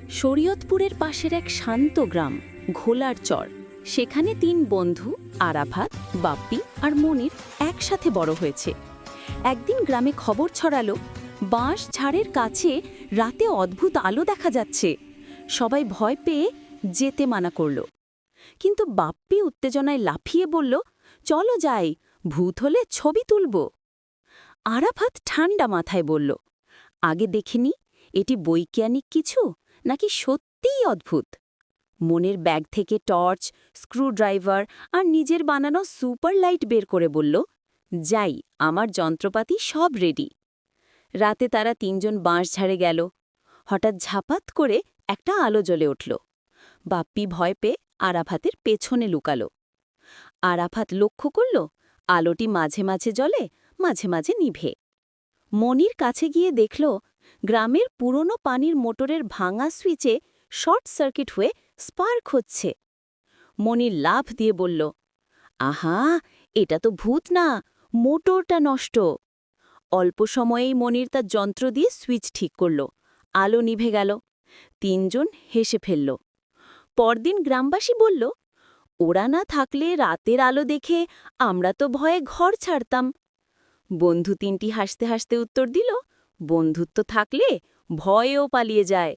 শরীয়তপুরের পাশের এক শান্ত গ্রাম ঘোলার চর। সেখানে ৩ বন্ধু আরাফাত, বাপ্পি আর মনির একসাথে বড় হয়েছে। একদিন গ্রামে খবর ছড়ালো, বাঁশ ঝাড়ের কাছে রাতে অদ্ভুত আলো দেখা যাচ্ছে। সবাই ভয় পেয়ে যেতে মানা করল, কিন্তু বাপ্পি উত্তেজনায় লাফিয়ে বলল, চলো যাই, ভূত হলে ছবি তুলব। আরাফাত ঠান্ডা মাথায় বলল, আগে দেখিনি এটি বৈজ্ঞানিক কিছু নাকি সত্যিই অদ্ভুত। মনের ব্যাগ থেকে টর্চ, স্ক্রুড্রাইভার আর নিজের বানানো সুপার লাইট বের করে বলল, যাই, আমার যন্ত্রপাতি সব রেডি। রাতে তারা ৩ জন বাঁশ ঝাড়ে গেল। হঠাৎ ঝাপাত করে একটা আলো জ্বলে উঠল। বাপ্পি ভয় পেয়ে আরাফাতের পেছনে লুকাল। আরাফাত লক্ষ্য করল, আলোটি মাঝে মাঝে জ্বলে, মাঝে মাঝে নিভে। মনির কাছে গিয়ে দেখল, গ্রামের পুরনো পানির মোটরের ভাঙা সুইচে শর্ট সার্কিট হয়ে স্পার্ক হচ্ছে। মনির লাফ দিয়ে বলল, আহা, এটা তো ভূত না, মোটরটা নষ্ট। অল্প সময়েই মনির তার যন্ত্র দিয়ে সুইচ ঠিক করল। আলো নিভে গেল। ৩ জন হেসে ফেলল। পরদিন গ্রামবাসী বলল, ওরা না থাকলে রাতের আলো দেখে আমরা তো ভয়ে ঘর ছাড়তাম। বন্ধু ৩টি হাসতে হাসতে উত্তর দিল, বন্ধুত্ব থাকলে ভয়েও পালিয়ে যায়।